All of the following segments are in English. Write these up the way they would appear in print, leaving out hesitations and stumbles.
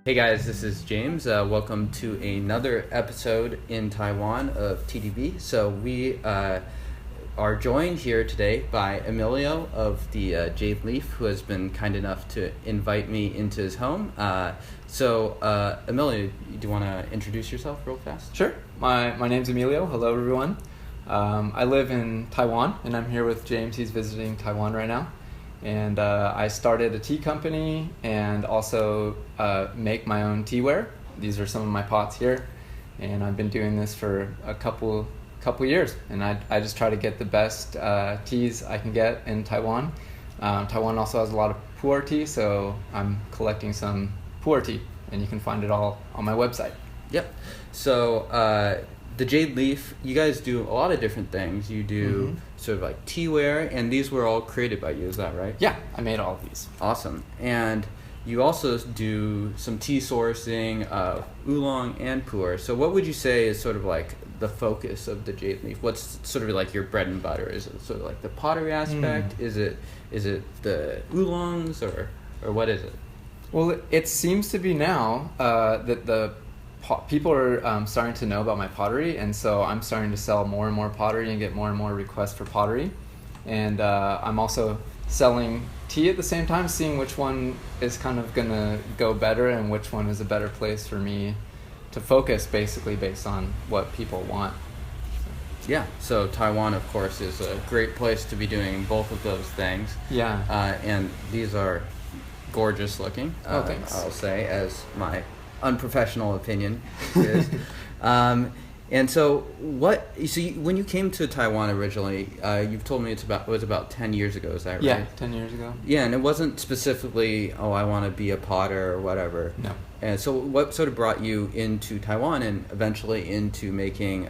Hey guys, this is James. Welcome to another episode in Taiwan of TeaDB. So we are joined here today by Emilio of the Jade Leaf, who has been kind enough to invite me into his home. Emilio, do you want to introduce yourself real fast? Sure. My name's Emilio. Hello, everyone. I live in Taiwan, and I'm here with James. He's visiting Taiwan right now. And I started a tea company and also make my own teaware. These are some of my pots here. And I've been doing this for a couple years. And I just try to get the best teas I can get in Taiwan. Taiwan also has a lot of pu'er tea, so I'm collecting some pu'er tea. And you can find it all on my website. Yep. So the Jade Leaf, you guys do a lot of different things. You do sort of like teaware, and these were all created by you, is that right? Yeah, I made all of these. Awesome. And you also do some tea sourcing, oolong and pu'er. So what would you say is sort of like the focus of the Jade Leaf? What's sort of like your bread and butter? Is it sort of like the pottery aspect? Is it the oolongs or what is it? Well, it seems to be now that the people are starting to know about my pottery, and so I'm starting to sell more and more pottery and get more and more requests for pottery. And I'm also selling tea at the same time, seeing which one is kind of going to go better and which one is a better place for me to focus, basically based on what people want. Yeah, so Taiwan, of course, is a great place to be doing both of those things. Yeah. And these are gorgeous looking, thanks. I'll say, as my unprofessional opinion is. And so when you came to Taiwan originally, you've told me it was about 10 years ago, is that right? Yeah, 10 years ago. Yeah, and it wasn't specifically, I want to be a potter or whatever. No. And so what sort of brought you into Taiwan and eventually into making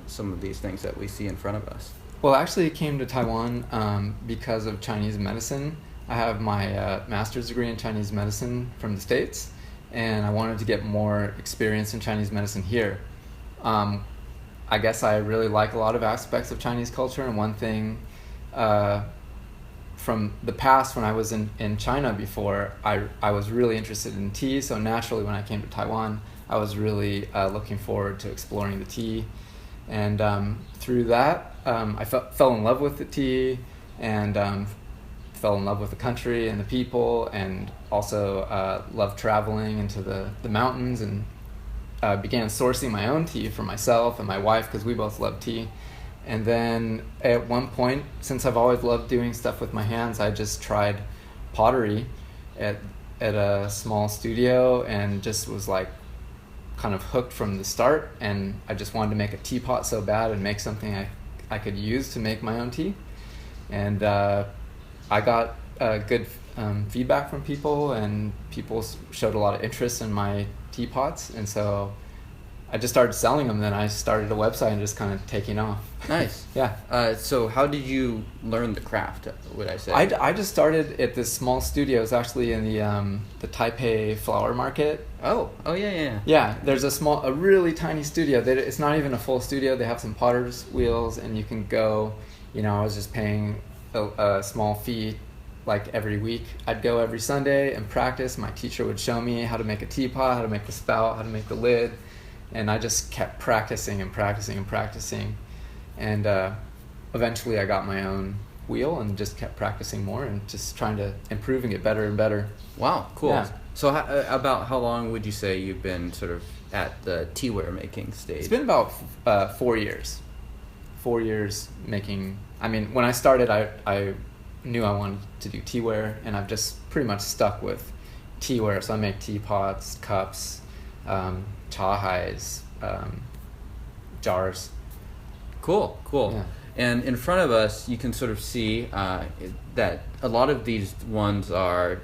some of these things that we see in front of us? Well, actually, I came to Taiwan because of Chinese medicine. I have my master's degree in Chinese medicine from the States, and I wanted to get more experience in Chinese medicine here. I guess I really like a lot of aspects of Chinese culture, and one thing from the past when I was in China before, I was really interested in tea, so naturally when I came to Taiwan, I was really looking forward to exploring the tea. And through that, I fell in love with the tea, and fell in love with the country and the people, and also loved traveling into the mountains, and began sourcing my own tea for myself and my wife because we both love tea. And then at one point, since I've always loved doing stuff with my hands, I just tried pottery at a small studio and just was like kind of hooked from the start, and I just wanted to make a teapot so bad and make something I could use to make my own tea. And I got good feedback from people, and people showed a lot of interest in my teapots, and so I just started selling them. Then I started a website and just kind of taking off. Nice. Yeah. So how did you learn the craft, would I say? I just started at this small studio. It was actually in the Taipei flower market. Oh yeah. Yeah, there's a really tiny studio. It's not even a full studio. They have some potter's wheels, and you can go, I was just paying a small fee like every week. I'd go every Sunday and practice. My teacher would show me how to make a teapot, how to make the spout, how to make the lid, and I just kept practicing and practicing and practicing. And eventually I got my own wheel and just kept practicing more and just trying to improve and get better and better. Wow, cool. Yeah. So about how long would you say you've been sort of at the teaware making stage? It's been about 4 years. 4 years making. I mean, when I started, I knew I wanted to do teaware, and I've just pretty much stuck with teaware. So I make teapots, cups, chahais, jars. Cool. Yeah. And in front of us, you can sort of see that a lot of these ones they're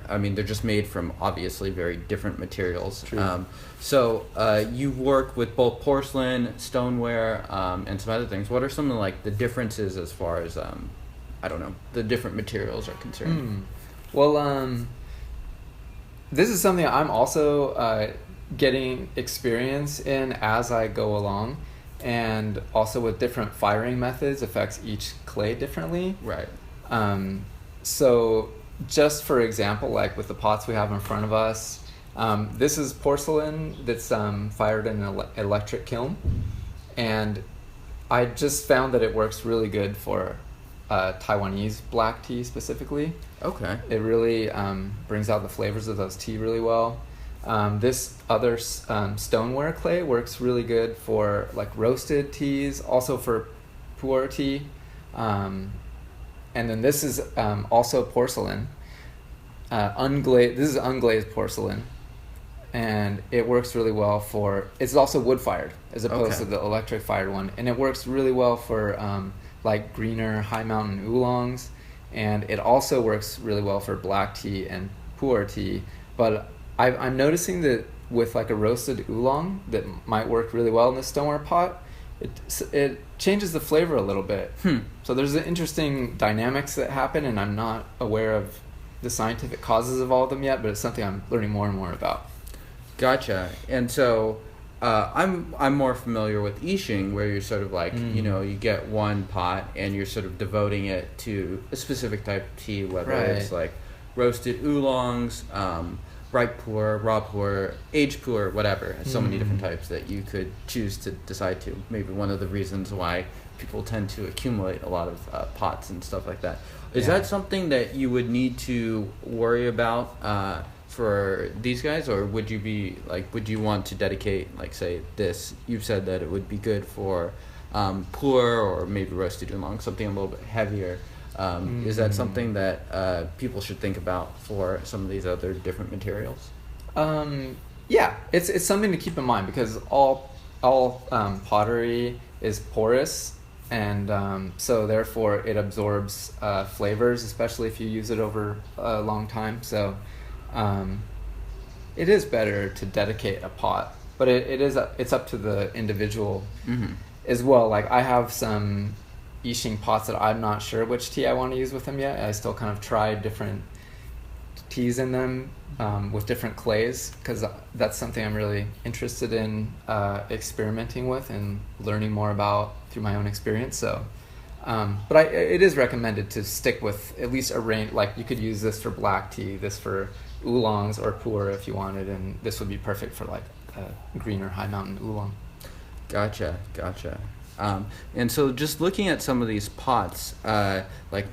just made from obviously very different materials. True. So you work with both porcelain, stoneware, and some other things. What are some of the differences as far as the different materials are concerned? Well, this is something I'm also getting experience in as I go along, and also with different firing methods affects each clay differently. Right. So just for example, like with the pots we have in front of us, this is porcelain that's fired in an electric kiln, and I just found that it works really good for Taiwanese black tea specifically. Okay. It really brings out the flavors of those tea really well. This other stoneware clay works really good for like roasted teas, also for pu'er tea. And then this is also porcelain, unglazed. This is unglazed porcelain, and it works really well for. It's also wood fired as opposed to the electric fired one, and it works really well for like greener high mountain oolongs, and it also works really well for black tea and pu'er tea. But I'm noticing that with like a roasted oolong that might work really well in the stoneware pot, it changes the flavor a little bit. So there's interesting dynamics that happen, and I'm not aware of the scientific causes of all of them yet, but it's something I'm learning more and more about. Gotcha. And so I'm more familiar with Yixing, where you're sort of like, you know, you get one pot and you're sort of devoting it to a specific type of tea, whether it's like roasted oolongs, ripe pu'er, raw pu'er, aged pu'er, whatever. So many different types that you could choose to decide to. Maybe one of the reasons why people tend to accumulate a lot of pots and stuff like that. Is that something that you would need to worry about for these guys, or would you want to dedicate, like, say, this? You've said that it would be good for pu'er or maybe roasted oolong, something a little bit heavier. Is that something that people should think about for some of these other different materials? Yeah, it's something to keep in mind, because all pottery is porous, and so therefore it absorbs flavors, especially if you use it over a long time. So it is better to dedicate a pot, but it's up to the individual as well. Like, I have some Yixing pots that I'm not sure which tea I want to use with them yet. I still kind of try different teas in them with different clays, because that's something I'm really interested in experimenting with and learning more about through my own experience. So, but it is recommended to stick with at least a range. Like, you could use this for black tea, this for oolongs or pu'er if you wanted, and this would be perfect for like a greener high mountain oolong. Gotcha. And so just looking at some of these pots, like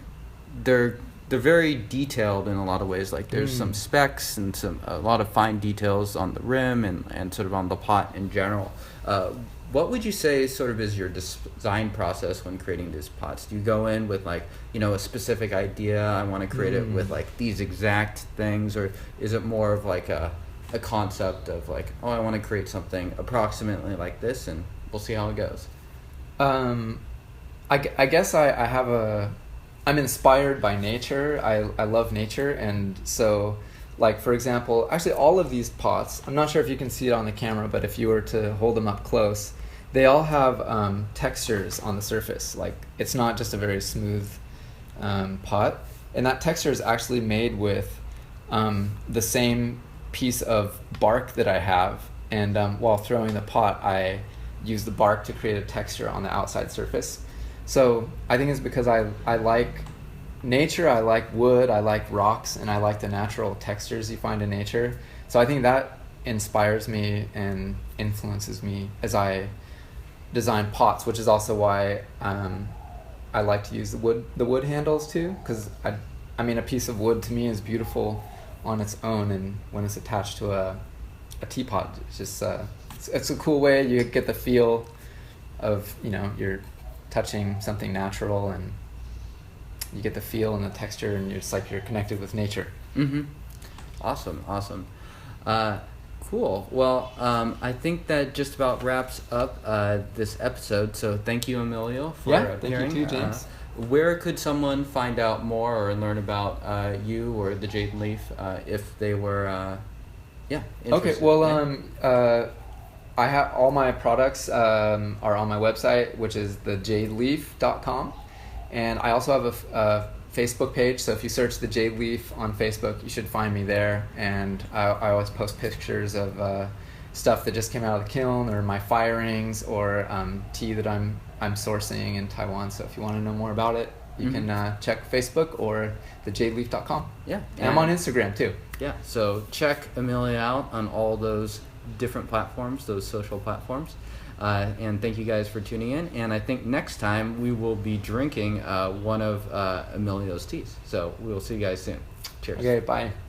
they're very detailed in a lot of ways. Like, there's some specs and a lot of fine details on the rim and sort of on the pot in general. What would you say sort of is your design process when creating these pots? Do you go in with, like, you know, a specific idea? I want to create it with like these exact things, or is it more of like a concept of like, oh, I want to create something approximately like this, and we'll see how it goes? I guess I'm inspired by nature. I love nature, and so, like, for example, actually all of these pots, I'm not sure if you can see it on the camera, but if you were to hold them up close, they all have textures on the surface. Like, it's not just a very smooth pot, and that texture is actually made with the same piece of bark that I have, and while throwing the pot, I use the bark to create a texture on the outside surface. So I think it's because I like nature, I like wood, I like rocks, and I like the natural textures you find in nature. So I think that inspires me and influences me as I design pots, which is also why I like to use the wood handles too, because I mean, a piece of wood to me is beautiful on its own, and when it's attached to a teapot, it's just it's a cool way. You get the feel of, you know, you're touching something natural, and you get the feel and the texture, and it's like you're connected with nature. Awesome. Cool. Well, I think that just about wraps up this episode. So thank you, Emilio, for appearing. Thank you too, James. Where could someone find out more or learn about you or the Jade Leaf if they were interested? Okay. Well, I have all my products are on my website, which is thejadeleaf.com, and I also have a Facebook page. So if you search the Jade Leaf on Facebook, you should find me there. And I always post pictures of stuff that just came out of the kiln, or my firings, or tea that I'm sourcing in Taiwan. So if you want to know more about it, you can check Facebook or thejadeleaf.com. Yeah. And I'm on Instagram too. Yeah, so check Emilio out on all those different platforms, those social platforms. And thank you guys for tuning in. And I think next time we will be drinking one of Emilio's teas. So we will see you guys soon. Cheers. Okay, bye.